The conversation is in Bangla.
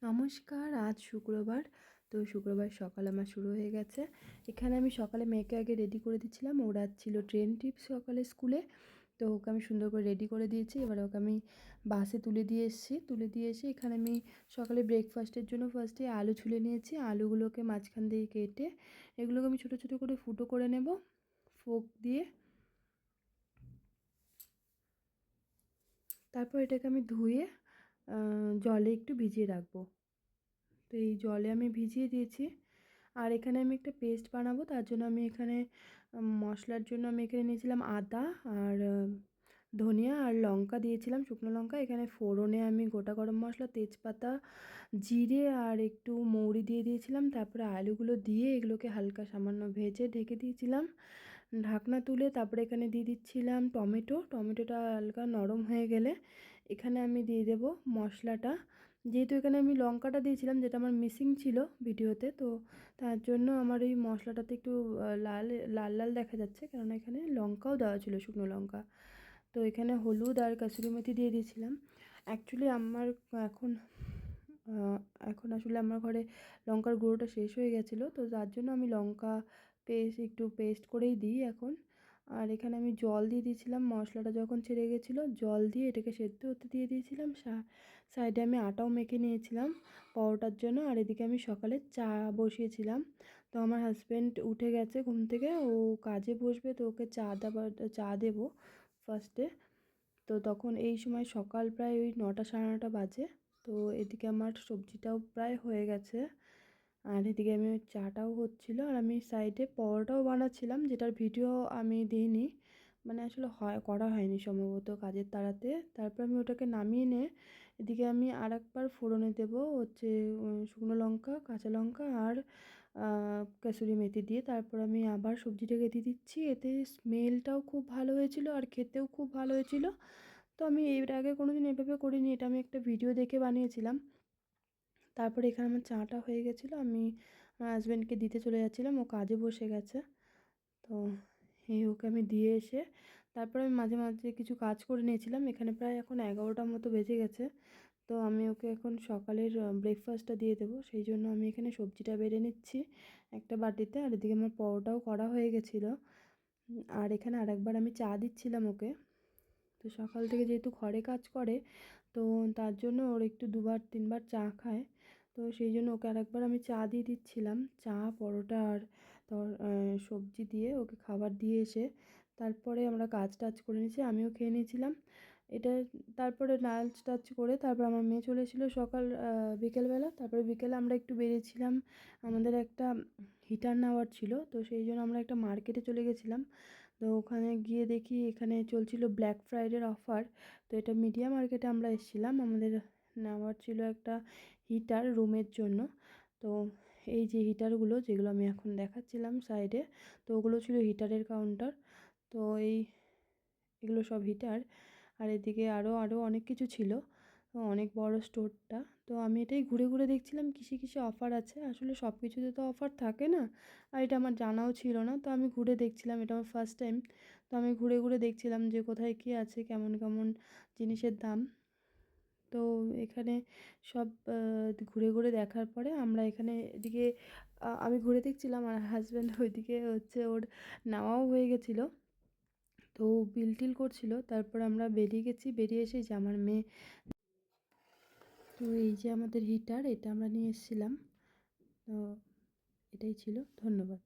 নমস্কার, আজ শুক্রবার। তো শুক্রবার সকাল আমার শুরু হয়ে গেছে। এখানে আমি সকালে মেয়েকে আগে রেডি করে দিচ্ছিলাম। ওর আজ ছিল ট্রেন ট্রিপ সকালে স্কুলে। তো ওকে আমি সুন্দর করে রেডি করে দিয়েছি। এবার ওকে আমি বাসে তুলে দিয়ে এসেছি। তুলে দিয়ে এসে এখানে আমি সকালে ব্রেকফাস্টের জন্য ফার্স্টে আলু ছুলে নিয়েছি। আলুগুলোকে মাঝখান দিয়ে কেটে এগুলোকে আমি ছোটো ছোটো করে ফুটো করে নেব ফোক দিয়ে। তারপর এটাকে আমি ধুয়ে জলে একটু ভিজিয়ে রাখবো। তো এই জলে আমি ভিজিয়ে দিয়েছি। আর এখানে আমি একটা পেস্ট বানাবো, তার জন্য আমি এখানে মশলার জন্য আমি এখানে নিয়েছিলাম আদা আর ধনিয়া আর লঙ্কা দিয়েছিলাম, শুকনো লঙ্কা। এখানে ফোড়নে আমি গোটা গরম মশলা, তেজপাতা, জিরে আর একটু মৌরি দিয়ে দিয়েছিলাম। তারপরে আলুগুলো দিয়ে এগুলোকে হালকা সামান্য ভেজে ঢেকে দিয়েছিলাম ঢাকনা তুলে। তারপরে এখানে দিয়ে দিচ্ছিলাম টমেটোটা হালকা নরম হয়ে গেলে এখানে আমি দিয়ে দেব মশলাটা। যেহেতু এখানে আমি লঙ্কাটা দিয়েছিলাম, যেটা আমার মিসিং ছিল ভিডিওতে, তো তার জন্য আমার এই মশলাটাতে একটু লাল লাল লাল দেখা যাচ্ছে, কারণ এখানে লঙ্কাও দেওয়া ছিল, শুকনো লঙ্কা। তো এখানে হলুদ আর কাসুরি মেথি দিয়ে দিয়েছিলাম। অ্যাকচুয়ালি আমার এখন এখন আসলে আমার ঘরে লঙ্কার গুঁড়োটা শেষ হয়ে গেছিলো, তো তার জন্য আমি লঙ্কা একটু পেস্ট করেই দিই এখন। আর এখানে আমি জল দিয়ে দিয়েছিলাম, মশলাটা যখন ছেড়ে গেছিলো জল দিয়ে এটাকে সেদ্ধ হতে দিয়ে দিয়েছিলাম। সাইডে আমি আটাও মেখে নিয়েছিলাম পরোটার জন্য। আর এদিকে আমি সকালে চা বসিয়েছিলাম। তো আমার হাজব্যান্ড উঠে গেছে ঘুম থেকে, ও কাজে বসবে, তো ওকে চা দেবো ফার্স্টে। তো তখন এই সময় সকাল প্রায় ওই 9টা সাড়ে 9টা বাজে। তো এদিকে আমার সবজিটাও প্রায় হয়ে গেছে, আর এদিকে আমি চাটাও হচ্ছিলো, আর আমি সাইডে পরোটাও বানাচ্ছিলাম, যেটার ভিডিও আমি দিইনি, মানে আসলে করা হয়নি সম্ভবত কাজের তাড়াতে। তারপর আমি ওটাকে নামিয়ে নিয়ে এদিকে আমি আর একবার ফোড়নে দেবো হচ্ছে শুকনো লঙ্কা, কাঁচা লঙ্কা আর কাসুরি মেথি দিয়ে। তারপর আমি আবার সবজিটাকে দিয়ে দিচ্ছি। এতে স্মেলটাও খুব ভালো হয়েছিল আর খেতেও খুব ভালো হয়েছিল। তো আমি এর আগে কোনো দিন এভাবে করিনি, এটা আমি একটা ভিডিও দেখে বানিয়েছিলাম। তারপরে এখানে আমার চাটা হয়ে গেছিলো, আমি আমার হাজব্যান্ডকে দিতে চলে যাচ্ছিলাম, ও কাজে বসে গেছে। তো ওকে আমি দিয়ে এসে তারপরে আমি মাঝে মাঝে কিছু কাজ করে নিয়েছিলাম। এখানে প্রায় এখন 11টার মতো বেজে গেছে। তো আমি ওকে এখন সকালের ব্রেকফাস্টটা দিয়ে দেবো, সেই জন্য আমি এখানে সবজিটা বেড়ে নিচ্ছি একটা বাটিতে। আর এদিকে আমার পরোটাও করা হয়ে গেছিলো। আর এখানে আরেকবার আমি চা দিচ্ছিলাম ওকে। তো সকাল থেকে যেহেতু ঘরে কাজ করে, তো তার জন্য ওর একটু 2-3বার চা খায়। তো সেই জন্য ওকে আরেকবার আমি চা দিয়ে দিচ্ছিলাম, চা, পরোটা আর সবজি দিয়ে ওকে খাবার দিয়ে এসে তারপরে আমরা কাজ টাজ করে নিয়েছি, আমিও খেয়ে নিয়েছিলাম এটা। তারপরে লাঞ্চ টাচ করে তারপর আমার মেয়ে চলে এসেছিলো বিকেলবেলা। তারপরে বিকেলে আমরা একটু বেরিয়েছিলাম, আমাদের একটা হিটার নেওয়ার ছিল, তো সেই জন্য আমরা একটা মার্কেটে চলে গেছিলাম। তো ওখানে গিয়ে দেখি এখানে চলছিল ব্ল্যাক ফ্রাইডের অফার। তো এটা মিডিয়া মার্কেটে আমরা এসেছিলাম, আমাদের নেওয়ার ছিল একটা হিটার রুমের জন্য। তো এই যে হিটারগুলো, যেগুলো আমি এখন দেখাচ্ছিলাম সাইডে, তো ওগুলো ছিল হিটারের কাউন্টার। তো এগুলো সব হিটার। আর এদিকে আরও অনেক কিছু ছিল, অনেক বড় স্টোরটা। তো আমি এটাই ঘুরে ঘুরে দেখছিলাম কিসে কিসে অফার আছে। আসলে সব কিছুতে তো অফার থাকে না, আর এটা আমার জানাও ছিল না। তো আমি ঘুরে দেখছিলাম, এটা আমার ফার্স্ট টাইম। তো আমি ঘুরে ঘুরে দেখছিলাম যে কোথায় কী আছে, কেমন কেমন জিনিসের দাম। তো এখানে সব ঘুরে ঘুরে দেখার পরে আমরা এখানে এদিকে আমি ঘুরে দেখছিলাম, আর হাজব্যান্ড ওইদিকে হচ্ছে ওর নেওয়াও হয়ে গেছিলো, তো বিল টিল করছিল। তারপর আমরা বেরিয়ে গেছি, বেরিয়ে এসে যে আমার মেয়ে, তো এই যে আমাদের হিটার, এটা আমরা নিয়ে এসেছিলাম। তো এটাই ছিল, ধন্যবাদ।